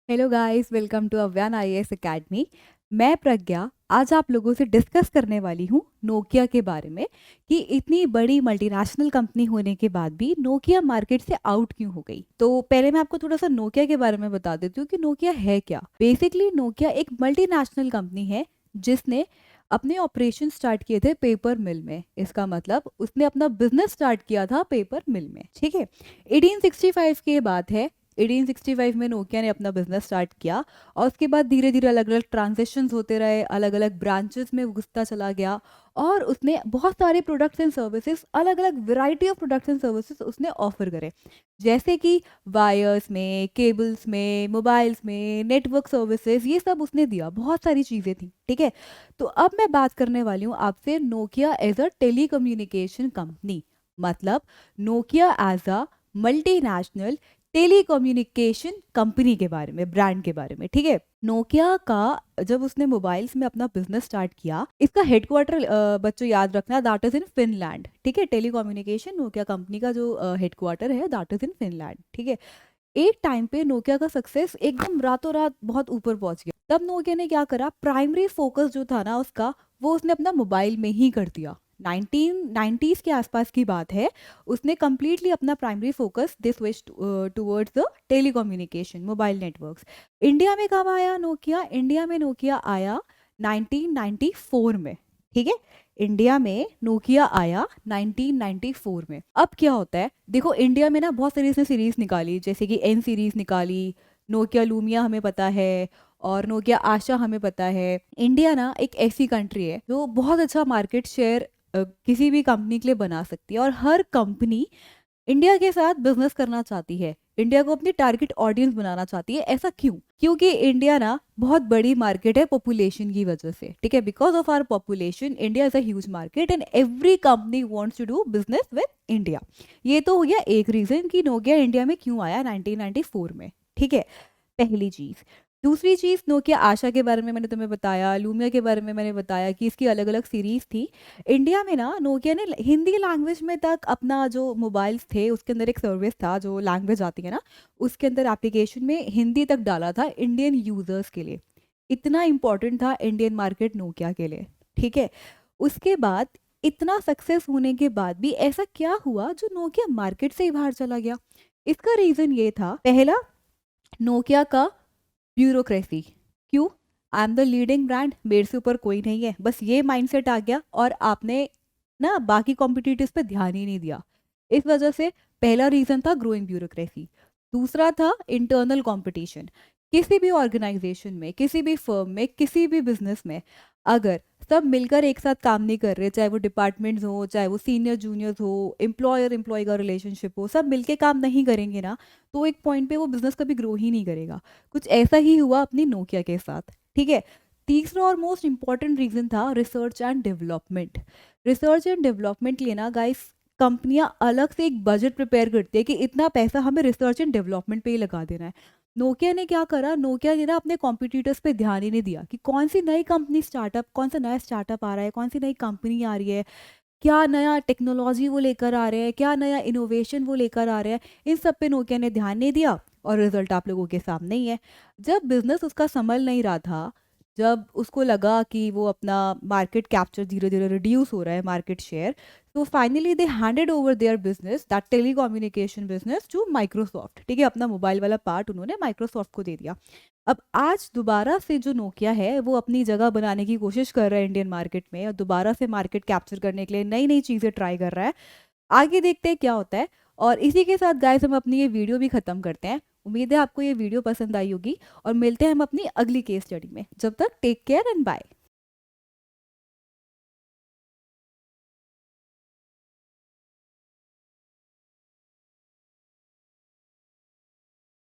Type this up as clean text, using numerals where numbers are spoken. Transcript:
Hello guys, welcome to Avyan IAS academy. मैं प्रज्ञा आज आप लोगों से डिस्कस करने वाली हूँ नोकिया के बारे में कि इतनी बड़ी मल्टीनेशनल कंपनी होने के बाद भी नोकिया मार्केट से आउट क्यों हो गई। तो पहले मैं आपको थोड़ा सा नोकिया के बारे में बता देती हूँ कि नोकिया है क्या। बेसिकली नोकिया एक मल्टीनेशनल कंपनी है जिसने अपने ऑपरेशन स्टार्ट किए थे पेपर मिल में। इसका मतलब उसने अपना बिजनेस स्टार्ट किया था पेपर मिल में। ठीक है, 1865 की बात है। 1865 में नोकिया ने अपना बिजनेस स्टार्ट किया और उसके बाद धीरे धीरे अलग अलग ट्रांजेक्शन्स होते रहे, अलग अलग ब्रांचेस में घुसता चला गया और उसने बहुत सारे प्रोडक्ट्स एंड सर्विसेज, अलग अलग variety of products and services उसने ऑफर करे, जैसे कि वायर्स में, केबल्स में, मोबाइल्स में, नेटवर्क सर्विसेज, ये सब उसने दिया। बहुत सारी चीज़ें थी। ठीक है, तो अब मैं बात करने वाली हूँ आपसे Nokia as a telecommunication company, मतलब Nokia as a multinational telecommunication company के बारे में, ब्रांड के बारे में। ठीक है, नोकिया का जब उसने मोबाइल्स में अपना बिजनेस स्टार्ट किया, इसका हेडक्वार्टर बच्चों याद रखना, दैट इज इन फिनलैंड। ठीक है, टेलीकम्युनिकेशन नोकिया कंपनी का जो हेडक्वार्टर है दैट इज इन फिनलैंड। ठीक है, एक टाइम पे नोकिया का सक्सेस एकदम रातों रात बहुत ऊपर पहुंच गया। तब नोकिया ने क्या करा, प्राइमरी फोकस जो था ना उसका, वो उसने अपना मोबाइल में ही कर दिया। 1990s के आसपास की बात है। उसने कंप्लीटली अपना primary focus this switch towards the telecommunication, mobile networks. India में कब आया नोकिया? इंडिया में नोकिया आया 1994 में। ठीक है, इंडिया में नोकिया आया 1994 में। अब क्या होता है, देखो इंडिया में ना बहुत सारी इसने सीरीज निकाली, जैसे कि एन सीरीज निकाली, नोकिया लूमिया हमें पता है, और नोकिया आशा हमें पता है। इंडिया ना एक ऐसी कंट्री है जो बहुत अच्छा मार्केट शेयर किसी भी कंपनी के लिए बना सकती है, और हर कंपनी इंडिया के साथ बिजनेस करना चाहती है, इंडिया को अपनी टारगेट ऑडियंस बनाना चाहती है। ऐसा क्यों? क्योंकि इंडिया ना बहुत बड़ी मार्केट है पॉपुलेशन की वजह से। ठीक है, because of our population India is a huge market and every company wants to do business with India. ये तो हो गया एक रीजन कि नोकिया इंडिया में क्यों आया 1994 में। ठीक है, पहली चीज। दूसरी चीज, नोकिया आशा के बारे में मैंने तुम्हें बताया, लूमिया के बारे में मैंने बताया कि इसकी अलग अलग सीरीज थी। इंडिया में ना नोकिया ने हिंदी लैंग्वेज में तक अपना जो मोबाइल्स थे उसके अंदर एक सर्विस था, जो लैंग्वेज आती है ना उसके अंदर एप्लीकेशन में हिंदी तक डाला था इंडियन यूजर्स के लिए। इतना इंपॉर्टेंट था इंडियन मार्केट नोकिया के लिए। ठीक है, उसके बाद इतना सक्सेस होने के बाद भी ऐसा क्या हुआ जो नोकिया मार्केट से ही बाहर चला गया? इसका रीजन ये था, पहला, नोकिया का ब्यूरोक्रेसी। क्यों? I am the leading brand, मेरे से ऊपर कोई नहीं है, बस ये माइंडसेट आ गया और आपने ना बाकी कॉम्पिटिटर्स पे ध्यान ही नहीं दिया। इस वजह से पहला रीजन था ग्रोइंग ब्यूरोक्रेसी। दूसरा था इंटरनल कंपटीशन। किसी भी ऑर्गेनाइजेशन में, किसी भी फर्म में, किसी भी बिजनेस में अगर सब मिलकर एक साथ काम नहीं कर रहे, चाहे वो डिपार्टमेंट्स हो, चाहे वो सीनियर जूनियर्स हो, एम्प्लॉयर एम्प्लॉय का रिलेशनशिप हो, सब मिलके काम नहीं करेंगे ना, तो एक पॉइंट पे वो बिजनेस कभी ग्रो ही नहीं करेगा। कुछ ऐसा ही हुआ अपनी नोकिया के साथ। ठीक है, तीसरा और मोस्ट इंपॉर्टेंट रीजन था research and development. Research and development के लिए ना गाइस, कंपनियां अलग से एक बजट प्रिपेयर करती है कि इतना पैसा हमें रिसर्च एंड डेवलपमेंट पे ही लगा देना है। नोकिया ने क्या करा, नोकिया ने ना अपने कॉम्पिटिटर्स पे ध्यान ही नहीं दिया कि कौन सी नई कंपनी स्टार्टअप, कौन सा नया स्टार्टअप आ रहा है, कौन सी नई कंपनी आ रही है, क्या नया टेक्नोलॉजी वो लेकर आ रहे हैं, क्या नया इनोवेशन वो लेकर आ रहे हैं। इन सब पे नोकिया ने ध्यान नहीं दिया और रिजल्ट आप लोगों के सामने ही है। जब बिजनेस उसका संभल नहीं रहा था, जब उसको लगा कि वो अपना मार्केट कैप्चर धीरे धीरे रिड्यूस हो रहा है, मार्केट शेयर, तो finally they handed over their business, that telecommunication business, to Microsoft. ठीक है, अपना मोबाइल वाला पार्ट उन्होंने माइक्रोसॉफ्ट को दे दिया। अब आज दोबारा से जो नोकिया है वो अपनी जगह बनाने की कोशिश कर रहा है इंडियन मार्केट में, और दोबारा से मार्केट कैप्चर करने के लिए नई नई चीज़ें ट्राई कर रहा है। आगे देखते हैं क्या होता है। और इसी के साथ गाइस हम अपनी ये वीडियो भी ख़त्म करते हैं। उम्मीद है आपको ये वीडियो पसंद आई होगी, और मिलते हैं हम अपनी अगली केस स्टडी में। जब तक टेक केयर एंड बाय।